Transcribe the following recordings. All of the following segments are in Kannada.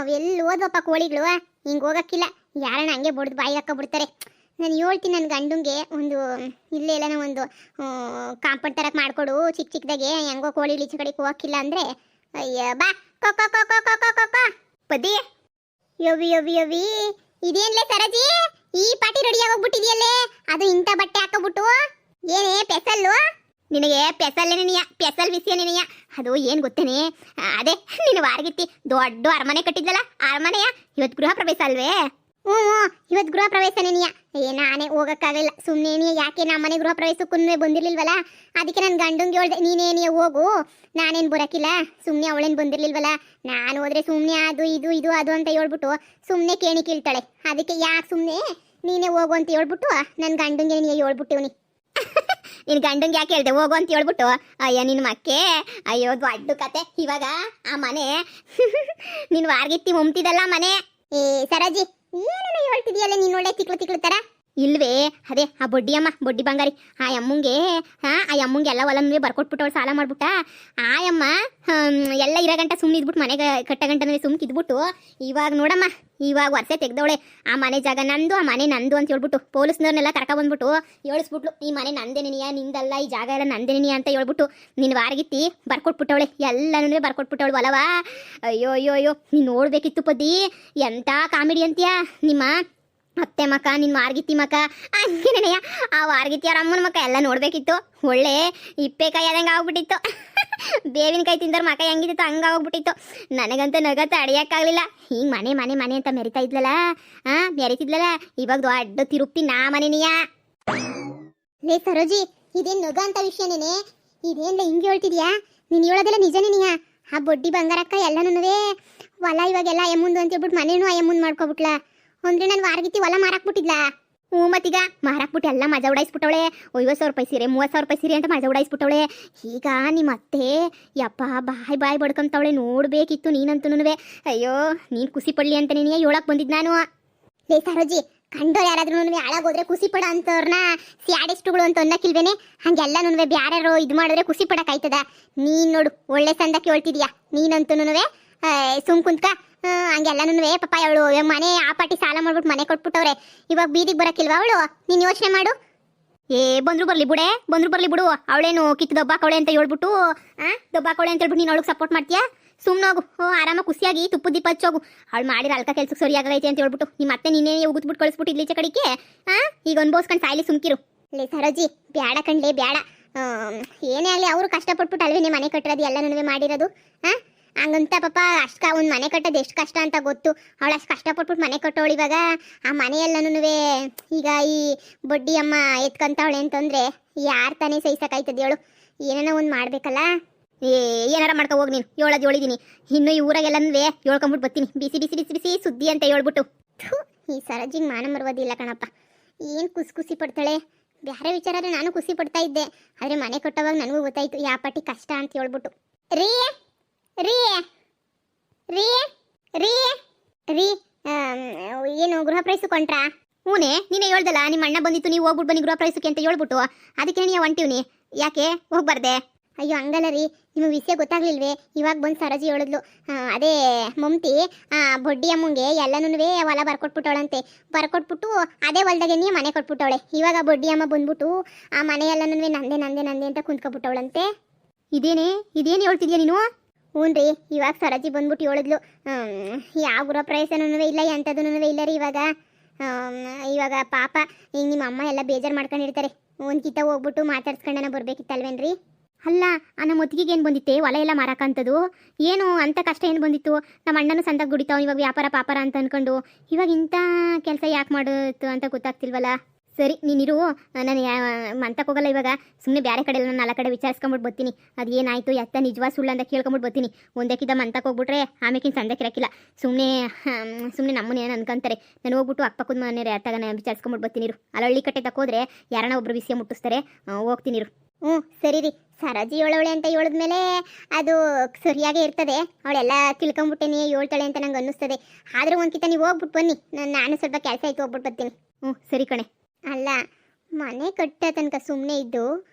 ಅವೆಲ್ಲಿ ಓದ್ವಪ್ಪ ಕೋಳಿಗಳು ಹಿಂಗೆ ಹೋಗಕ್ಕಿಲ್ಲ. ಯಾರನ್ನ ಹಂಗೆ ಬಡ್ದು ಬಾಯಿ ಹಾಕೊಬಿಡ್ತಾರೆ. ನಾನು ಹೇಳ್ತೀನಿ ನನ್ನ ಗಂಡುಂಗೆ ಒಂದು ಇಲ್ಲೇ ಎಲ್ಲನ ಒಂದು ಕಾಂಪೌಂಡ್ ತರಕ್ ಮಾಡ್ಕೊಡು ಚಿಕ್ಕ ಚಿಕ್ಕದಾಗೆ, ಹೆಂಗೋ ಕೋಳಿಗಳು ಈಚೆ ಕಡೆಗೆ ಹೋಗಕ್ಕಿಲ್ಲ ಅಂದ್ರೆ ಅಯ್ಯ ಬಾ ಕೊಕ್ಕ ಕೊಕ್ಕ ಕೊಕ್ಕ ಕೊಕ್ಕ ಪದಿ ಯವಿ ಯವಿ ಯವಿ. ಇದೇನ್ಲೇ ಸರಜಿ ಈ ಪಾಟಿ ರೆಡಿ ಆಗೋಗ್ಬಿಟ್ಟಿದ್ಯಲ್ಲೇ, ಅದು ಇಂಥ ಬಟ್ಟೆ ಹಾಕೋಬಿಟ್ಟು ಏನೇ ಪೆಸಲ್ಲು ನಿನಗೆ? ಪೆಸಲ್ ವಿಷಯ ನಿನಗೆ ಅದು ಏನು ಗೊತ್ತೇನೆ? ಅದೇ ನೀನು ವಾರಗಿತ್ತಿ ದೊಡ್ಡ ಅರಮನೆ ಕಟ್ಟಿದ್ಲಲ್ಲ, ಅರಮನೆಯ ಇವತ್ತು ಗೃಹ ಪ್ರವೇಶ ಅಲ್ವೇ? ಹ್ಞೂ ಇವತ್ತು ಗೃಹ ಪ್ರವೇಶ ನೀನಿಯ. ನಾನೇ ಹೋಗೋಕ್ಕಾಗಲಿಲ್ಲ ಸುಮ್ಮನೆ. ಯಾಕೆ ನಮ್ಮ ಮನೆ ಗೃಹ ಪ್ರವೇಶಕ್ಕೂ ಬಂದಿರ್ಲಿಲ್ವಲ್ಲ, ಅದಕ್ಕೆ ನನ್ನ ಗಂಡಂಗೆ ಹೇಳ್ದೆ ನೀನೇನೇ ಹೋಗು, ನಾನೇನು ಬರೋಕ್ಕಿಲ್ಲ. ಸುಮ್ಮನೆ ಅವಳೇನು ಬಂದಿರ್ಲಿಲ್ವಲ್ಲ, ನಾನು ಹೋದ್ರೆ ಸುಮ್ಮನೆ ಅದು ಇದು ಇದು ಅದು ಅಂತ ಹೇಳ್ಬಿಟ್ಟು ಸುಮ್ಮನೆ ಕೇಣಿ ಕೀಳ್ತಾಳೆ. ಅದಕ್ಕೆ ಯಾಕೆ ಸುಮ್ಮನೆ ನೀನೇ ಹೋಗು ಅಂತ ಹೇಳ್ಬಿಟ್ಟು ನನ್ನ ಗಂಡಂಗೆ ನೀನು ಹೇಳ್ಬಿಟ್ಟಿವ್ನಿ. ನಿನ್ನ ಗಂಡಂಗೆ ಯಾಕೆ ಹೇಳ್ದೆ ಹೋಗು ಅಂತ ಹೇಳ್ಬಿಟ್ಟು? ಅಯ್ಯ ನಿನ್ನ ಮಕ್ಕೆ, ಅಯ್ಯೋ ದೊಡ್ಡ ಕತೆ. ಇವಾಗ ಆ ಮನೆ ನಿನ್ನ ವಾರ್ಗಿತ್ತಿ ಮುಂತಿದಲ್ಲ ಮನೆ. ಏ ಸರಜಿ ಏನೇನೋ ಹೇಳ್ತಿದ್ಯಲ್ಲ ನೀನು, ಒಳ್ಳೆ ತಿಕ್ಳು ತರ. ಇಲ್ವೇ ಅದೇ ಆ ಬೊಡ್ಡಿ ಬಂಗಾರಿ ಆ ಅಮ್ಮಂಗೆ ಎಲ್ಲ ಹೊಲನೂ ಬರ್ಕೊಟ್ಬಿಟ್ಟು ಸಾಲ ಮಾಡ್ಬಿಟ್ಟ. ಆಯಮ್ಮ ಎಲ್ಲ ಇರಗಂಟ ಸುಮ್ಮನೆ ಇದ್ಬಿಟ್ಟು ಮನೆಗೆ ಕಟ್ಟಗಂಟನೇ ಸುಮ್ಕೆ ಇದ್ಬಿಟ್ಟು ಇವಾಗ ನೋಡಮ್ಮ ಇವಾಗ ವರ್ಷ ತೆಗ್ದವಳೆ. ಆ ಮನೆ ಜಾಗ ನಂದು, ಆ ಮನೆ ನಂದು ಅಂತ ಹೇಳ್ಬಿಟ್ಟು ಪೊಲೀಸ್ನವ್ರನ್ನೆಲ್ಲ ಕರ್ಕೊಬಂದ್ಬಿಟ್ಟು ಹೇಳಿಸ್ಬಿಟ್ಲು, ಈ ಮನೆ ನಂದೇನಿಯ ನಿಂದಲ್ಲ, ಈ ಜಾಗ ಎಲ್ಲ ನಂದೇನಿಯ ಅಂತ ಹೇಳ್ಬಿಟ್ಟು ನಿನ್ನ ವಾರಗಿತ್ತಿ ಬರ್ಕೊಟ್ಬಿಟ್ಟವಳೆ, ಎಲ್ಲನೂ ಬರ್ಕೊಟ್ಬಿಟ್ಟವಳು ಹೊಲವಾ. ಅಯ್ಯೋ ಅಯ್ಯೋ ಅಯ್ಯೋ ನೀನು ನೋಡ್ಬೇಕಿತ್ತು ಪದ್ದಿ, ಎಂಥ ಕಾಮಿಡಿ ಅಂತೀಯ ನಿಮ್ಮ ಅತ್ತೆ ಮಕ್ಕ, ನಿನ್ನ ವಾರ್ಗಿತ್ತಿ ಮಕ್ಕ ಹಂಗೇನೆಯ. ಆ ವಾರ್ಗಿತ್ತಿ ಅವ್ರ ಅಮ್ಮನ ಮಕ್ಕ ಎಲ್ಲ ನೋಡ್ಬೇಕಿತ್ತು. ಒಳ್ಳೆ ಇಪ್ಪೆಕಾಯಿ ಆದಂಗೆ ಆಗ್ಬಿಟ್ಟಿತ್ತು. ಬೇವಿನಕಾಯಿ ತಿಂದವ್ರ ಮಕ್ಕ ಹೆಂಗಿತ್ತು ಹಂಗಾಗ್ಬಿಟ್ಟಿತ್ತು. ನನಗಂತೂ ನಗತ್ತ ಅಡಿಯಕ್ಕಾಗಲಿಲ್ಲ. ಹಿಂಗೆ ಮನೆ ಮನೆ ಮನೆ ಅಂತ ಮೆರಿತಾ ಇದ್ಲಲ್ಲ, ಮೆರಿತಿದ್ಲಲ್ಲ. ಇವಾಗ ದೊಡ್ಡ ತಿರುಪ್ತಿ ನಾ ಮನೆನಿಯ. ಲೇ ಸರೋಜಿ ಇದೇನು ನಗ ಅಂತ ವಿಷಯನೇನೆ, ಇದೇನ್ಲ ಹಿಂಗೆ ಹೇಳ್ತಿದ್ಯಾ? ನೀನು ಹೇಳೋದೆಲ್ಲ ನಿಜನೇನಿಯ? ಆ ಬೊಡ್ಡಿ ಬಂಗಾರಕ್ಕ ಎಲ್ಲನೂ ಹೊಲ ಇವಾಗೆಲ್ಲ ಅಯ್ಯಮ್ಮಂದು ಅಂತ ಹೇಳ್ಬಿಟ್ಟು ಮನೇನೂ ಅಯ್ಯಮ್ಮಂದು ಮಾಡ್ಕೊಬಿಟ್ಲ ಅಂದ್ರೆ ನಾನು ವಾರಗಿತ್ತಿ ಹೊಲ ಮಾರಾಕ್ಬಿಟ್ಟಿದ್ಲ. ಹ್ಞೂ ಮತ್ತೀಗ ಮಾರಾಕ್ಬಿಟ್ಟು ಎಲ್ಲ ಮಜಾ ಉಡಾಯಿಸ್ಬಿಟ್ಟವಳೆ. 50,000 ರೂಪಾಯಿ ಸೀರೆ 30,000 ರೂಪಾಯಿ ಸೀರೆ ಅಂತ ಮಜಾ ಉಡಾಯಿಸ್ಬಿಟ್ಟವಳೆ. ಈಗ ನಿಮ್ಮ ಅತ್ತೆ ಯಪ್ಪ ಬಾಯಿ ಬಡ್ಕೊಂತವಳೆ, ನೋಡ್ಬೇಕಿತ್ತು ನೀನಂತೂ. ಅಯ್ಯೋ ನೀನು ಖುಷಿ ಪಡ್ಲಿ ಅಂತ ನೀನು ಹೇಳಕ್ ಬಂದಿದ್ದು ನಾನು. ಲೇ ಸರೋಜಿ ಕಂಡೋರು ಯಾರಾದ್ರೂ ಹಾಳಾಗೋದ್ರೆ ಖುಷಿ ಪಡ ಅಂತವ್ರನ್ನ ಸ್ಯಾಡಿಸ್ಟುಗಳು ಅಂತ ಅನ್ನಕ್ಕಿಲ್ವೇನೆ? ಹಂಗೆಲ್ಲನೂ ಬ್ಯಾರ್ಯಾರು ಇದು ಮಾಡಿದ್ರೆ ಖುಷಿ ಪಡಕ್ಕಾಯ್ತದ? ನೀನು ನೋಡು ಒಳ್ಳೆ ಸಂದಕ್ಕೆ ಹೇಳ್ತಿದ್ಯಾ ನೀನಂತೂ. ಸುಮ್ ಕುಂತ್ಕ ಹಂಗೆಲ್ಲನೂ ಪಾಪ ಅವಳು ಮನೆ ಆ ಪಾಟಿ ಸಾಲ ಮಾಡ್ಬಿಟ್ಟು ಮನೆ ಕೊಟ್ಬಿಟ್ಟವ್ರೆ. ಇವಾಗ ಬೀದಿಗೆ ಬರಕ್ಕಿಲ್ವಾ ಅವಳು? ನೀನು ಯೋಚನೆ ಮಾಡು. ಏ ಬಂದ್ರು ಬರ್ಲಿ ಬಿಡು. ಅವಳೇನು ಕಿತ್ತು ದಬ್ಬಾಕವಳೆ ಅಂತ ಹೇಳ್ಬಿಟ್ಟು ದಬ್ಬಾಕವಳೆ ಅಂತ ಹೇಳ್ಬಿಟ್ಟು ನೀನು ಅವಳಿಗೆ ಸಪೋರ್ಟ್ ಮಾಡ್ತೀಯಾ? ಸುಮ್ಮನೆ ಹೋಗು, ಆರಾಮಾಗಿ ಖುಷಿಯಾಗಿ ತುಪ್ಪದ ದೀಪ ಹಚ್ಚೋಗು. ಅವಳು ಮಾಡಿರ ಅಲ್ಕ ಕೆಲ್ಸಕ್ಕೆ ಸರಿಯಾಗೈತೆ ಅಂತ ಹೇಳ್ಬಿಟ್ಟು ನಿಮ್ಮ ಮತ್ತೆ ನೀನೇ ಉಗಿದ್ಬಿಟ್ಟು ಕಳಿಸ್ಬಿಟ್ಟು ಇಲ್ಲಿಚೆ ಕಡೆಗೆ ಈಗ ಅನ್ಬೋಸ್ಕೊಂಡು ಸಾಯ್ಲಿ ಸುಮ್ಕಿರು. ಲೇ ಸರೋಜಿ ಬ್ಯಾಡ ಕಣ್ಲೇ ಬ್ಯಾಡ. ಏನೇ ಆಗಲಿ ಅವರು ಕಷ್ಟಪಟ್ಬಿಟ್ಟು ಅಲ್ವೇ ಮನೆ ಕಟ್ಟಿರೋದು ಎಲ್ಲನೂ ಮಾಡಿರೋದು. ಹಂಗಂತ ಪಾಪ ಅಷ್ಟು ಒಂದು ಮನೆ ಕಟ್ಟೋದು ಎಷ್ಟು ಕಷ್ಟ ಅಂತ ಗೊತ್ತು. ಅವಳು ಅಷ್ಟು ಕಷ್ಟಪಟ್ಬಿಟ್ಟು ಮನೆ ಕಟ್ಟೋಳು. ಇವಾಗ ಆ ಮನೆಯೆಲ್ಲನೂ ಈಗ ಈ ಬಡ್ಡಿ ಅಮ್ಮ ಎತ್ಕೊಂತವಳೆ ಅಂತಂದ್ರೆ ಯಾರು ತಾನೇ ಸಹಿಸಕ್ಕಾಯ್ತದೆ ಹೇಳು? ಏನಾರ ಒಂದು ಮಾಡ್ಬೇಕಲ್ಲ. ಏನಾರ ಮಾಡ್ಕೊ ಹೋಗಿ ನೀನು, ಹೇಳೋದು ಹೇಳಿದೀನಿ. ಇನ್ನು ಈ ಊರಾಗೆಲ್ಲನೂ ಹೇಳ್ಕೊಂಬಿಟ್ಟು ಬರ್ತೀನಿ ಬಿಸಿ ಬಿಸಿ ಬಿಸಿ ಬಿಸಿ ಸುದ್ದಿ ಅಂತ ಹೇಳ್ಬಿಟ್ಟು. ಈ ಸರಜಿಗೆ ಮಾನ ಮರುವುದಿಲ್ಲ ಕಣಪ್ಪ. ಏನು ಖುಷಿ ಪಡ್ತಾಳೆ. ಬೇರೆ ವಿಚಾರ ನಾನು ಖುಷಿ ಪಡ್ತಾ ಇದ್ದೆ, ಆದರೆ ಮನೆ ಕಟ್ಟೋವಾಗ ನನಗೂ ಗೊತ್ತಾಯ್ತು ಯಾವ ಪಾಟಿ ಕಷ್ಟ ಅಂತ ಹೇಳ್ಬಿಟ್ಟು. ರೀ ರೀ ರೀ ರೀ ರೀ ಏನು ಗೃಹ ಪ್ರವೇಶಕ್ಕೆ ಕೊಂಟ್ರಾ? ಹೂನೇ ನೀನೇ ಹೇಳ್ದಲ್ಲ ನಿಮ್ಮ ಅಣ್ಣ ಬಂದಿತ್ತು, ನೀವು ಹೋಗ್ಬಿಟ್ಟು ಬನ್ನಿ ಗೃಹ ಪ್ರವೇಶಕ್ಕೆ ಅಂತ ಹೇಳ್ಬಿಟ್ಟು. ಅದಕ್ಕೆ ನೀವು ಹೊಂಟಿವ್ನಿ. ಯಾಕೆ ಹೋಗ್ಬಾರ್ದೆ? ಅಯ್ಯೋ ಹಂಗಲ್ಲ ರೀ, ನಿಮಗೆ ವಿಷಯ ಗೊತ್ತಾಗ್ಲಿಲ್ವೇ? ಇವಾಗ ಬಂದು ಸರಜಿ ಹೇಳಿದ್ಲು. ಅದೇ ಮಮ್ತಿ ಬೊಡ್ಡಿ ಅಮ್ಮಂಗೆ ಎಲ್ಲನೂ ಹೊಲ ಬರ್ಕೊಟ್ಬಿಟ್ಟವಳಂತೆ. ಬರ್ಕೊಟ್ಬಿಟ್ಟು ಅದೇ ಹೊಲ್ದಾಗೆ ನೀ ಮನೆ ಕೊಟ್ಬಿಟ್ಟವಳೆ. ಇವಾಗ ಬೊಡ್ಡಿ ಅಮ್ಮ ಬಂದ್ಬಿಟ್ಟು ಆ ಮನೆ ಎಲ್ಲನೂ ನಂದೆ ನಂದೆ ನಂದೆ ಅಂತ ಕುಂತ್ಕೊಬಿಟ್ಟವಳಂತೆ. ಇದೇನು ಹೇಳ್ತಿದ್ಯಾ ನೀನು? ಹ್ಞೂ ರೀ, ಇವಾಗ ಸರಜಿ ಬಂದ್ಬಿಟ್ಟು ಹೇಳಿದ್ಲು ಯಾವ ಗೃಹ ಪ್ರವೇಶನೂ ಇಲ್ಲ, ಎಂಥದೂ ಇಲ್ಲ ರೀ. ಇವಾಗ ಪಾಪ ಈಗ ನಿಮ್ಮ ಅಮ್ಮ ಎಲ್ಲ ಬೇಜಾರು ಮಾಡ್ಕೊಂಡಿರ್ತಾರೆ. ಒಂದು ಕಿತ್ತ ಹೋಗ್ಬಿಟ್ಟು ಮಾತಾಡ್ಸ್ಕೊಂಡನ ಬರ್ಬೇಕಿತ್ತಲ್ವೇನ್ರಿ? ಅಲ್ಲ ನಮ್ಮ ಒತ್ತಿಗೆ ಏನು ಬಂದಿತ್ತೆ ಹೊಲ ಎಲ್ಲ ಮಾರಾಕಂಥದ್ದು? ಏನು ಅಂತ ಕಷ್ಟ ಏನು ಬಂದಿತ್ತು? ನಮ್ಮ ಅಣ್ಣನೂ ಸಂದಾಗ ದುಡಿತಾವ ಇವಾಗ ವ್ಯಾಪಾರ ಪಾಪಾರ ಅಂತ ಅಂದ್ಕೊಂಡು. ಇವಾಗ ಇಂಥ ಕೆಲಸ ಯಾಕೆ ಮಾಡುತ್ತು ಅಂತ ಗೊತ್ತಾಗ್ತಿಲ್ವಲ್ಲ. ಸರಿ ನೀನಿರು, ನಾನು ಮಂತಕ್ಕೆ ಹೋಗಲ್ಲ ಇವಾಗ. ಸುಮ್ಮನೆ ಬೇರೆ ಕಡೆ ಎಲ್ಲ ನಾನು 4 ಕಡೆ ವಿಚಾರಿಸ್ಕೊಂಬಿಟ್ಟು ಬರ್ತೀನಿ. ಅದು ಏನಾಯಿತು ಎತ್ತ ನಿಜವಾ ಸುಳ್ಳು ಅಂತ ಕೇಳ್ಕೊಂಬಿಟ್ಟು ಬರ್ತೀನಿ. ಒಂದಕ್ಕಿದ್ದ ಮಂತಕ್ಕೆ ಹೋಗ್ಬಿಟ್ರೆ ಆಮೇಕಿನ ಸಂದಕ್ಕೆ ಇರಕ್ಕಿಲ್ಲ. ಸುಮ್ಮನೆ ನಮ್ಮನ್ನ ಏನು ಅನ್ಕೊಂತಾರೆ. ನಾನು ಹೋಗ್ಬಿಟ್ಟು ಅಕ್ಕಪಕ್ಕದ ಮನೆಯವ್ರು ಯಾರ್ತಾಗ ವಿಚಾರಿಸ್ಕೊಂಬಿಟ್ಟು ಬರ್ತೀನಿ. ಅಲ್ಲಿ ಹಳ್ಳಿ ಕಟ್ಟೆ ತಕ್ಕೋದ್ರೆ ಯಾರನ್ನ ಒಬ್ರು ವಿಷಯ ಮುಟ್ಟಿಸ್ತಾರೆ. ಹೋಗ್ತೀನಿ. ಹ್ಞೂ ಸರಿ ರೀ. ಸರಜಿ ಹೇಳವಳೆ ಅಂತ ಹೇಳಿದ್ಮೇಲೆ ಅದು ಸರಿಯಾಗೇ ಇರ್ತದೆ. ಅವಳೆಲ್ಲ ತಿಳ್ಕೊಂಬಿಟ್ಟೇನೆ ಹೇಳ್ತಾಳೆ ಅಂತ ನಂಗೆ ಅನ್ನಿಸ್ತದೆ. ಆದರೂ ಒಂದ್ಕಿತ ನೀವು ಹೋಗ್ಬಿಟ್ಟು ಬನ್ನಿ, ನಾನು ಸ್ವಲ್ಪ ಕೆಲಸ ಆಯ್ತು ಹೋಗ್ಬಿಟ್ಟು ಬರ್ತೀನಿ. ಹ್ಞೂ ಸರಿ ಕಣೆ. ಅಲ್ಲ ಮನೆ ಕಟ್ಟೋ ತನಕ ಸುಮ್ಮನೆ ಇದ್ದು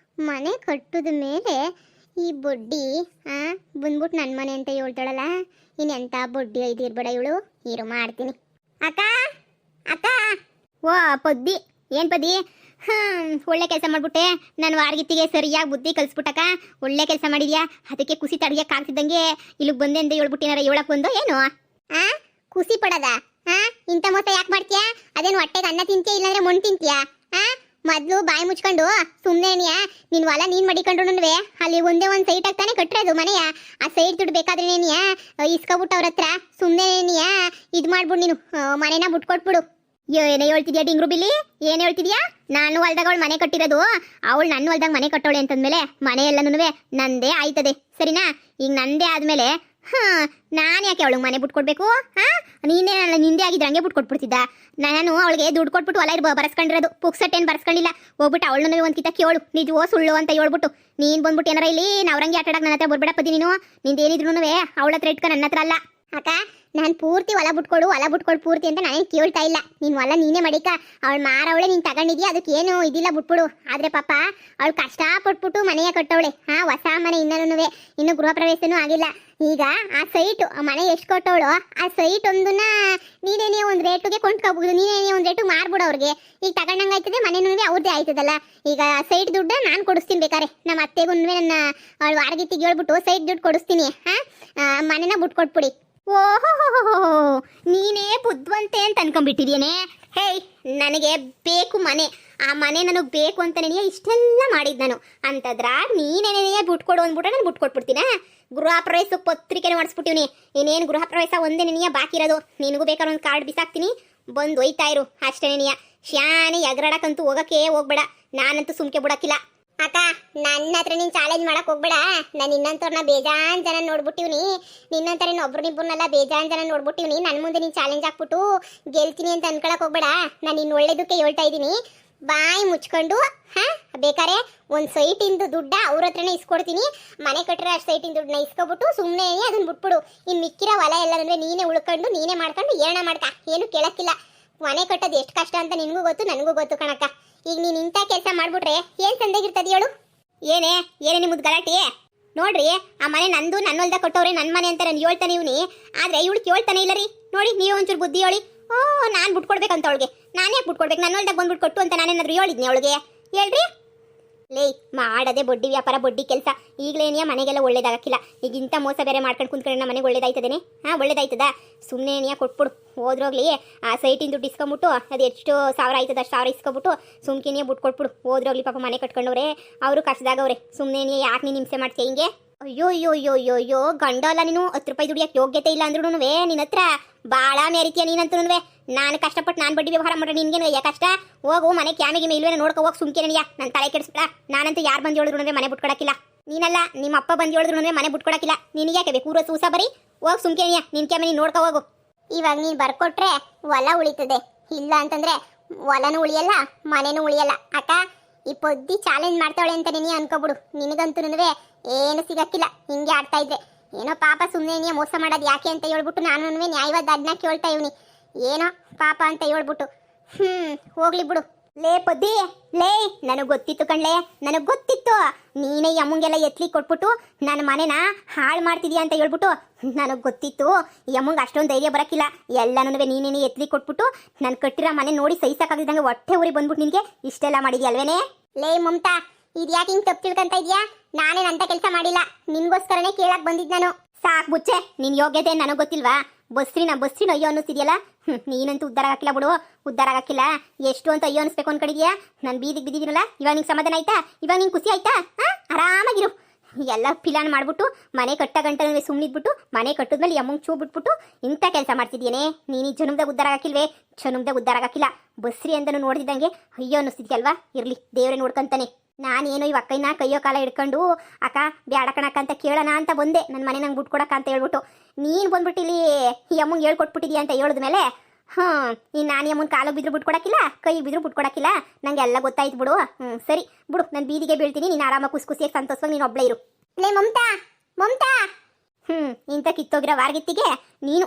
ಮನೆ ಕಟ್ಟಿದ ಮೇಲೆ ಈ ಬೊಡ್ಡಿ ಬಂದ್ಬಿಟ್ಟು ನನ್ನ ಮನೆ ಅಂತ ಹೇಳ್ತಾಳಲ್ಲ, ಇನ್ನೆಂಥ ಬೊಡ್ಡಿ ಇದಿರ್ಬೇಡ ಇವಳು. ಇರು ಮಾಡ್ತೀನಿ. ಅಕ್ಕ ಅಕ್ಕ. ಓ ಪದ್ದಿ, ಏನು ಪದ್ದಿ? ಒಳ್ಳೆ ಕೆಲಸ ಮಾಡ್ಬಿಟ್ಟೆ. ನಾನು ವಾರ್ಗಿತ್ತಿಗೆ ಸರಿಯಾಗಿ ಬುದ್ಧಿ ಕಲಿಸ್ಬಿಟ್ಟಕ್ಕ. ಒಳ್ಳೆ ಕೆಲಸ ಮಾಡಿದ್ಯಾ. ಅದಕ್ಕೆ ಖುಷಿ ತಡೆಯೋಕ್ಕಾಗ್ತಿದ್ದಂಗೆ ಇಲ್ಲಿಗೆ ಬಂದೆ ಅಂತ ಹೇಳ್ಬಿಟ್ಟಿನಾರ. ಹೇಳಕ್ ಬಂದು ಏನು ಖುಷಿ ಪಡೋದ? ಇಂಥ ಮೋಸ ಯಾಕೆ ಮಾಡ್ತೀಯಾ? ಅದೇನು ಹೊಟ್ಟೆಗೆ ಅನ್ನ ತಿಂತೀಯ ಇಲ್ಲಾಂದ್ರೆ ಮಣ್ಣು ತಿಂತೀಯಾ? ಮೊದಲು ಬಾಯಿ ಮುಚ್ಕೊಂಡು ಸುಮ್ಮನೆ ನಿನ್ ಹೊಲ ನೀನ್ ಮಡಿಕೊಂಡ್ರು ಅಲ್ಲಿ ಒಂದೇ ಒಂದು ಸೈಟ್ ಆಗ್ತಾನೆ ಕಟ್ಟಿರೋದು ಮನೆಯ. ಆ ಸೈಟ್ ದುಡ್ಡು ಬೇಕಾದ್ರೆ ನೇನಿಯ ಇಸ್ಕೊಬಿಟ್ಟು ಅವ್ರ ಹತ್ರ ಸುಮ್ಮನೆ ಇದು ಮಾಡ್ಬಿಡು, ನೀನು ಮನೆನ ಬಿಟ್ಕೊಟ್ಬಿಡು. ಏನೇ ಹೇಳ್ತಿದ್ಯಾ ಡಿಂಗ್ರು ಬಿಲ್ಲಿ? ಏನ್ ಹೇಳ್ತಿದ್ಯಾ? ನಾನು ಹೊಲ್ದಾಗ ಅವಳು ಮನೆ ಕಟ್ಟಿರೋದು, ಅವಳು ನನ್ನ ಹೊಲ್ದಾಗ ಮನೆ ಕಟ್ಟೋಳೆ ಅಂತಂದ್ಮೇಲೆ ಮನೆ ಎಲ್ಲನೂ ನಂದೇ ಆಯ್ತದೆ, ಸರಿನಾ? ಈಗ ನಂದೇ ಆದ್ಮೇಲೆ ನಾನು ಯಾಕೆ ಅವಳಿಗೆ ಮನೆ ಬಿಟ್ಕೊಡ್ಬೇಕು? ನೀನೇ ನಿಂದೆ ಆಗಿದ್ರೆ ಹಂಗೆ ಬಿಟ್ಕೊಟ್ಬಿಡ್ತಿದ್ದ. ನಾನು ಅವಳಿಗೆ ದುಡ್ಡು ಕೊಟ್ಬಿಟ್ಟು ಹೊಲ ಬರ್ಸ್ಕೊಂಡಿರೋದು, ಪುಕ್ಸಟ್ ಏನು ಬರ್ಸ್ಕೊಂಡಿಲ್ಲ. ಹೋಗ್ಬಿಟ್ಟು ಅವಳನ್ನ ಒಂದು ಕಿತ್ತ ಕೇಳು ನಿಜವೋ ಸುಳ್ಳು ಅಂತ ಹೇಳ್ಬಿಟ್ಟು. ನೀನು ಬಂದ್ಬಿಟ್ಟು ಏನಾರ ಇಲ್ಲಿ ನಾವ್ರಂಗೆ ಆಟಾಡಕ್ಕೆ ನನ್ನ ಹತ್ರ ಬರ್ಬೇಡಪ್ಪದಿ. ನೀನು ನಿಂದೇನಿದ್ರು ಅವಳ ಹತ್ರ ಇಟ್ಕೊ, ನನ್ನ ಹತ್ರ ಅಲ್ಲ. ಅಕ್ಕ ನಾನು ಪೂರ್ತಿ ಹೊಲ ಬಿಟ್ಕೊಡು ಪೂರ್ತಿ ಅಂತ ನಾನೇನು ಕೇಳ್ತಾ ಇಲ್ಲ. ನೀನು ಹೊಲ ನೀನೇ ಮಡಿಕ. ಅವಳು ಮಾರವಳೆ ನೀನು ತಗೊಂಡಿದ್ಯಾ, ಅದಕ್ಕೆ ಏನು ಇದಿಲ್ಲ, ಬಿಟ್ಬಿಡು. ಆದರೆ ಪಾಪ ಅವಳು ಕಷ್ಟಪಟ್ಬಿಟ್ಟು ಮನೆಯ ಕಟ್ಟವಳೆ. ಹೊಸ ಮನೆ ಇನ್ನೂ ಗೃಹ ಪ್ರವೇಶನೂ ಆಗಿಲ್ಲ. ಈಗ ಆ ಸೈಟು ಮನೆ ಎಷ್ಟು ಕೊಟ್ಟವಳು, ಆ ಸೈಟ್ ಒಂದನ್ನ ನೀನೇನೇ ಒಂದು ರೇಟಿಗೆ ಕೊಂಡ್ಕೋಬಹುದು, ನೀನೇನೇ ಒಂದು ರೇಟಿಗೆ ಮಾರ್ಬಿಡು ಅವ್ರಿಗೆ. ಈಗ ತಗೊಂಡಂಗೆ ಆಯ್ತದೆ, ಮನೆನೂ ಅವ್ರದ್ದೇ ಆಯ್ತದಲ್ಲ. ಈಗ ಸೈಟ್ ದುಡ್ಡು ನಾನು ಕೊಡಿಸ್ತೀನಿ ಬೇಕಾರೆ. ನಮ್ಮ ಅತ್ತೆಗೂ ನನ್ನ ಅವಳು ವಾರಗಿತ್ತಿಗೆ ಹೇಳ್ಬಿಟ್ಟು ಸೈಟ್ ದುಡ್ಡು ಕೊಡಿಸ್ತೀನಿ. ಮನೆನ ಬಿಟ್ಕೊಟ್ಬಿಡಿ. ಓಹೋ, ನೀನೇ ಬುದ್ಧಿವಂತೆ ಅಂತ ಅನ್ಕೊಂಡ್ಬಿಟ್ಟಿದ್ಯೇನೆ. ಹೇಯ್, ನನಗೆ ಬೇಕು ಮನೆ. ಆ ಮನೆ ನನಗೆ ಬೇಕು ಅಂತನೇ ಇಷ್ಟೆಲ್ಲ ಮಾಡಿದ್ ನಾನು. ಅಂತದ್ರ ನೀನೇನೇ ಬಿಟ್ಕೊಡು ಅಂದ್ಬಿಟ್ರೆ ನಾನು ಬಿಟ್ಕೊಟ್ಬಿಡ್ತೀನ. ಗೃಹ ಪ್ರವೇಶಕ್ಕೆ ಪತ್ರಿಕೆನೇ ಮಾಡಿಸ್ಬಿಟ್ಟಿವ್ನಿ. ಇನ್ನೇನು ಗೃಹ ಪ್ರವೇಶ ಒಂದೇ ನೆನೆಯ ಬಾಕಿ ಇರೋದು. ನಿನಗೂ ಬೇಕಾದ್ರೆ ಒಂದು ಕಾರ್ಡ್ ಬಿಸಾಕ್ತೀನಿ, ಬಂದು ಒಯ್ತಾ ಇರು ಅಷ್ಟೇ. ನೆನೆಯ ಶಾನೆ ಎಗರಾಡಕ್ಕಂತೂ ಹೋಗಕ್ಕೆ ಹೋಗ್ಬೇಡ. ನಾನಂತೂ ಸುಮ್ಕೆ ಬಿಡಕ್ಕಿಲ್ಲ. ಅಕ್ಕ, ನನ್ನ ಹತ್ರ ನೀನು ಚಾಲೆಂಜ್ ಮಾಡಕ್ ಹೋಗ್ಬೇಡ. ನಾನು ನಿನ್ನಂತವ್ರನ್ನ ಬೇಜಾನ್ ಜನ ನೋಡ್ಬಿಟ್ಟಿವ್ನಿ. ನಿನ್ನಂತರ ಒಬ್ರನ್ನಿಬ್ಬರನ್ನೆಲ್ಲ ಬೇಜಾನ್ ಜನ ನೋಡ್ಬಿಟ್ಟಿವ್ನಿ. ನನ್ನ ಮುಂದೆ ನೀನು ಚಾಲೆಂಜ್ ಹಾಕ್ಬಿಟ್ಟು ಗೆಲ್ತೀನಿ ಅಂತ ಅನ್ಕೊಳಕ್ ಹೋಗ್ಬೇಡ. ನಾನು ಇನ್ನು ಒಳ್ಳೇದಕ್ಕೆ ಹೇಳ್ತಾ ಇದ್ದೀನಿ. ಬಾಯಿ ಮುಚ್ಕೊಂಡು ಬೇಕಾರೆ ಒಂದು ಸೈಟಿಂದು ದುಡ್ಡ ಅವ್ರ ಹತ್ರನೇ ಇಸ್ಕೊಡ್ತೀನಿ. ಮನೆ ಕಟ್ಟಿರೋ ಅಷ್ಟು ಸೈಟಿನ ದುಡ್ಡನ್ನ ಇಸ್ಕೊಬಿಟ್ಟು ಸುಮ್ಮನೆ ಅದನ್ನ ಬಿಟ್ಬಿಡು. ಇನ್ನು ಮಿಕ್ಕಿರೋ ಹೊಲ ಎಲ್ಲ ನೀನೇ ಉಳ್ಕೊಂಡು ನೀನೇ ಮಾಡ್ಕೊಂಡು ಏನ ಮಾಡ್ಕ, ಏನು ಕೇಳಕ್ಕಿಲ್ಲ. ಮನೆ ಕಟ್ಟೋದು ಎಷ್ಟು ಕಷ್ಟ ಅಂತ ನಿನಗೂ ಗೊತ್ತು, ನನಗೂ ಗೊತ್ತು ಕಣಕ್ಕ. ಈಗ ನೀನು ಇಂಥ ಕೆಲಸ ಮಾಡ್ಬಿಟ್ರೆ ಏನು ಸಂದೇಗಿರ್ತದೆ ಹೇಳು? ಏನೇ ನಿಮ್ಮದು ಗಲಾಟೆ ನೋಡ್ರಿ. ಆ ಮನೆ ನಂದು, ನನ್ನ ಹೊಲ್ದಾಗ ಕೊಟ್ಟವ್ರೆ, ನನ್ನ ಮನೆ ಅಂತ ನಾನು ಹೇಳ್ತಾನೆ ಇವ್ನಿ. ಆದರೆ ಇವಳು ಕೇಳ್ತಾನೆ ಇಲ್ಲ ರೀ. ನೋಡಿ, ನೀವೇ ಒಂಚೂರು ಬುದ್ಧಿ ಹೇಳಿ. ನಾನು ಬಿಟ್ಕೊಡ್ಬೇಕಂತ ಅವಳಿಗೆ. ನಾನೇ ಬಿಟ್ಕೊಡ್ಬೇಕು? ನನ್ನ ಹೊಲ್ದಾಗ ಬಂದ್ಬಿಟ್ಟು ಕೊಟ್ಟು ಅಂತ ನಾನೇನಾದ್ರು ಹೇಳಿದ್ನಿ ಅವಳಿಗೆ? ಹೇಳ್ರಿ. ಲೇ, ಮಾಡದೆ ಬಡ್ಡಿ ವ್ಯಾಪಾರ, ಬಡ್ಡಿ ಕೆಲಸ. ಈಗಲೇನಿಯ ಮನೆಗೆಲ್ಲ ಒಳ್ಳೇದಾಗಕ್ಕಿಲ್ಲ. ಈಗ ಇಂಥ ಮೋಸ ಬೇರೆ ಮಾಡ್ಕೊಂಡು ಕುಂತ್ಕೊಂಡ್ರೆ ನಮ್ಮ ಮನೆಗೆ ಒಳ್ಳೇದಾಯ್ತದೇನೆ? ಒಳ್ಳೇದಾಯ್ತದ? ಸುಮ್ಮನೆ ಏನಿಯ ಕೊಟ್ಬಿಡು, ಹೋದ್ರೋಗ್ಲಿ. ಆ ಸೈಟಿನ ದುಡ್ಡು ಇಸ್ಕೊಂಬಿಟ್ಟು ಅದು ಎಷ್ಟು ಸಾವಿರ ಆಯ್ತದ ಅಷ್ಟು ಸಾವಿರ ಇಸ್ಕೊಬಿಟ್ಟು ಸುಮ್ಕಿನಿಯ ಬಿಟ್ಕೊಟ್ಬಿಡು. ಹೋದ್ರೋಗ್ಲಿ. ಪಾಪ ಮನೆ ಕಟ್ಕೊಂಡವ್ರೆ, ಅವರು ಕಷ್ಟದಾಗವ್ರೆ. ಸುಮ್ಮನೆ ಯಾಕೆ ನೀನು ಹಿಂಸೆ ಮಾಡ್ತೀಯ ಹಿಂಗೆ? ಅಯ್ಯೋ ಗಂಡ ಅಲ್ಲ ನೀನು. 10 ರೂಪಾಯಿ ದುಡಿಯಕ್ಕೆ ಯೋಗ್ಯತೆ ಇಲ್ಲ ಅಂದ್ರೂ ನಿನ್ನ ಹತ್ರ ಭಾಳ ಮೇರಿತೀಯ ನೀನಂತೂ. ನಾನು ಕಷ್ಟಪಟ್ಟು ನಾನು ಬಡ್ಡಿ ವ್ಯವಹಾರ ಮಾಡ್ರೆ ನಿನ್ಗೇನು ಅಯ್ಯ ಕಷ್ಟ? ಹೋಗು, ಮನೆ ಕ್ಯಾಮಿಗೆ ಇಲ್ವೇನೋ ನೋಡ್ಕೊ ಹೋಗಿ. ಸುಮ್ಕೆ ನನಗೆ ನನ್ನ ತಲೆ ಕೆಡಿಸ್ಬೇಡ. ನಾನಂತೂ ಯಾರು ಬಂದು ಹೇಳಿದ್ರು ಮನೆ ಬಿಟ್ಕೊಡಕ್ಕಿಲ್ಲ. ನೀನಲ್ಲ, ನಿಮ್ಮ ಅಪ್ಪ ಬಂದು ಹೇಳಿದ್ರು ಮನೆ ಬಿಟ್ಕೊಡಕ್ಕಿಲ್ಲ. ನಿನಗೆ ಯಾಕೆ ಬೇಕು ಊರ ಸೂಸ ಬರೀ? ಹೋಗಿ ಸುಮ್ಕೆ ನಿನ್ನ ಕ್ಯಾಮೆ ನೀನು ನೋಡ್ಕೊ ಹೋಗು. ಇವಾಗ ನೀನು ಬರ್ಕೊಟ್ರೆ ಹೊಲ ಉಳಿತದೆ, ಇಲ್ಲ ಅಂತಂದ್ರೆ ಹೊಲನೂ ಉಳಿಯಲ್ಲ, ಮನೆನೂ ಉಳಿಯಲ್ಲ. ಅಕ್ಕ, ಈ ಪೊದ್ದಿ ಚಾಲೆಂಜ್ ಮಾಡ್ತಾವಳೆ ಅಂತ ನೀನು ಅನ್ಕೋಬಿಡು. ನಿನಗಂತೂ ಏನು ಸಿಗಕ್ಕಿಲ್ಲ ಹಿಂಗೆ ಆಡ್ತಾ ಇದ್ರೆ. ಏನೋ ಪಾಪ ಸುಮ್ಮನೆ ಮೋಸ ಮಾಡೋದು ಯಾಕೆ ಅಂತ ಹೇಳ್ಬಿಟ್ಟು ನಾನು ನ್ಯಾಯವಾದ ಅದನ್ನ ಕೇಳ್ತಾ ಇವ್ನಿ. ಏನೋ ಪಾಪ ಅಂತ ಹೇಳ್ಬಿಟ್ಟು ಹೋಗ್ಲಿ ಬಿಡು. ಲೇ ಪದ್ದಿ, ಲೇ, ನನಗೆ ಗೊತ್ತಿತ್ತು ಕಣ್ಲೆ, ನನಗೆ ಗೊತ್ತಿತ್ತು. ನೀನೇ ಯಮ್ಮಂಗೆಲ್ಲ ಎತ್ಲಿ ಕೊಟ್ಬಿಟ್ಟು ನನ್ನ ಮನೆನ ಹಾಳು ಮಾಡ್ತಿದ್ಯಾ ಅಂತ ಹೇಳ್ಬಿಟ್ಟು ನನಗೆ ಗೊತ್ತಿತ್ತು. ಯಮ್ಮಂಗೆ ಅಷ್ಟೊಂದು ಧೈರ್ಯ ಬರೋಕ್ಕಿಲ್ಲ. ಎಲ್ಲನೂ ನೀನೇನೇ ಎತ್ಲಿ ಕೊಟ್ಬಿಟ್ಟು ನಾನು ಕಟ್ಟಿರೋ ಮನೆ ನೋಡಿ ಸಹಿಸಕ್ಕಾಗದಂಗೆ ಹೊಟ್ಟೆ ಊರಿ ಬಂದ್ಬಿಟ್ಟು ನಿನಗೆ ಇಷ್ಟೆಲ್ಲ ಮಾಡಿದ್ಯಾ ಅಲ್ವೇನೆ? ಲೇ ಮಮತಾ, ಇದ್ಯಾಕೆ ಹಿಂಗೆ ತಪ್ಪು ತಿಳ್ಕೊಂತ ಇದೆಯಾ? ನಾನೇನಂತ ಕೆಲಸ ಮಾಡಿಲ್ಲ, ನಿನ್ಗೋಸ್ಕರನೇ ಕೇಳಕ್ ಬಂದಿದ್ದು ನಾನು. ಸಾಕು ಬುಚ್ಚೆ, ನಿನ್ನ ಯೋಗ್ಯತೆ ನನಗೆ ಗೊತ್ತಿಲ್ವಾ? ಬಸ್ರಿನ ಅಯ್ಯೋ ಅನ್ನಿಸ್ತಿದ್ಯಲ್ಲ. ನೀನಂತೂ ಉದ್ಧಾರ ಆಗಕ್ಕಿಲ್ಲ ಬಿಡು, ಉದ್ಧಾರ ಆಗಕ್ಕಿಲ್ಲ. ಎಷ್ಟು ಅಂತ ಅಯ್ಯೋ ಅನಿಸ್ಬೇಕು ಅನ್ಕೊಂಡಿದ್ಯಾ? ನಾನು ಬೀದಿಗೆ ಬಿದ್ದಿದ್ದೀನಲ್ಲ, ಇವಾಗ ನಿಂಗೆ ಸಮಾಧಾನ ಆಯ್ತಾ? ಇವಾಗ ನಿಂಗೆ ಖುಷಿ ಆಯ್ತಾ? ಆರಾಮಾಗಿರು. ಎಲ್ಲ ಪಿಲಾನ್ ಮಾಡ್ಬಿಟ್ಟು ಮನೆ ಕಟ್ಟ ಗಂಟೆ ಸುಮ್ಮನಿದ್ಬಿಟ್ಟು ಮನೆ ಕಟ್ಟಿದ್ಮೇಲೆ ಯಮ್ಮಂಗೆ ಚೂ ಬಿಟ್ಬಿಟ್ಟು ಇಂಥ ಕೆಲಸ ಮಾಡ್ತಿದ್ಯೇನೆ ನೀನು? ಜನುಮ್ದಾಗ ಉದ್ಧಾರ ಆಗಕ್ಕಿಲ್ವೇ? ಜನುಮ್ದಾಗ ಉದ್ಧಾರ ಆಗಕ್ಕಿಲ್ಲ. ಬಸ್ರಿ ಅಂತನೂ ನೋಡ್ತಿದ್ದಂಗೆ ಅಯ್ಯೋ ಅನ್ನಿಸ್ತಿದ್ಯಲ್ವಾ? ಇರಲಿ, ದೇವರೇ ನೋಡ್ಕೊಂತಾನೆ. ನಾನೇನೋ ಇವ ಅಕ್ಕೈನ ಕೈಯೋ ಕಾಲ ಹಿಡ್ಕೊಂಡು ಅಕ್ಕ ಬ್ಯಾಡ ಕಣಕ್ಕ ಅಂತ ಕೇಳೋಣ ಅಂತ ಬಂದೆ. ನನ್ನ ಮನೆ ನಂಗೆ ಬಿಟ್ಕೊಡಕ್ಕ ಅಂತ ಹೇಳ್ಬಿಟ್ಟು ನೀನು ಬಂದ್ಬಿಟ್ಟು ಇಲ್ಲಿ ಈ ಅಮ್ಮಂಗೆ ಹೇಳ್ಕೊಟ್ಬಿಟ್ಟಿದ್ಯಾ ಅಂತ ಹೇಳಿದ್ಮೇಲೆ ನೀನು ನಾನು ಅಮ್ಮನ ಕಾಲಿಗೆ ಬಿದ್ರು ಬಿಟ್ಕೊಡಕ್ಕಿಲ್ಲ, ಕೈಗೆ ಬಿದ್ರು ಬಿಟ್ಕೊಡಕ್ಕಿಲ್ಲ. ನಂಗೆ ಎಲ್ಲ ಗೊತ್ತಾಯ್ತು ಬಿಡು. ಸರಿ ಬಿಡು, ನಾನು ಬೀದಿಗೆ ಬೀಳ್ತೀನಿ. ನೀನು ಆರಾಮಾಗಿ ಖುಷಿಯಾಗಿ ಸಂತೋಷವಾಗಿ ನೀನು ಒಬ್ಳೇ ಇರು. ಲೇ ಮಮತಾ, ಇಂಥ ಕಿತ್ತೋಗಿರೋ ವಾರ್ಗಿತ್ತಿಗೆ ನೀನು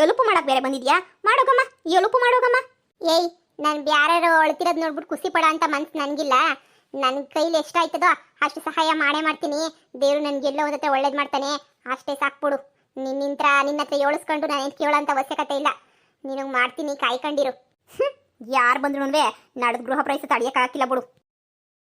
ಎಲುಪು ಮಾಡಕ್ಕೆ ಬೇರೆ ಬಂದಿದ್ಯಾ? ಮಾಡೋಗಮ್ಮ, ಎಲುಪು ಮಾಡೋಗಮ್ಮ. ಏಯ್, ನಾನು ಬ್ಯಾರು ಅಳ್ತಿರೋದು ನೋಡ್ಬಿಟ್ಟು ಖುಷಿ ಪಡ ಅಂತ ಮನ್ಸು ನನಗಿಲ್ಲ. ನನ್ನ ಕೈಲಿ ಎಷ್ಟಾಯ್ತದೋ ಅಷ್ಟು ಸಹಾಯ ಮಾಡೇ ಮಾಡ್ತೀನಿ. ದೇವ್ರು ನನ್ಗೆಲ್ಲ ಒಂದತ್ತೆ ಒಳ್ಳೇದು ಮಾಡ್ತಾನೆ, ಅಷ್ಟೇ ಸಾಕ್ಬಿಡು. ನಿನ್ನ ಹತ್ರ ಏಳಿಸ್ಕೊಂಡು ನಾನೇನು ಕೇಳೋಂಥ ಅವಶ್ಯಕತೆ ಇಲ್ಲ. ನಿನಗೆ ಮಾಡ್ತೀನಿ, ಕಾಯ್ಕೊಂಡಿರು. ಯಾರು ಬಂದ್ರು ನಡೆದ ಗೃಹ ಪ್ರವೇಶ ತಡೆಯೋಕ್ಕಾಗಿಲ್ಲ ಬಿಡು.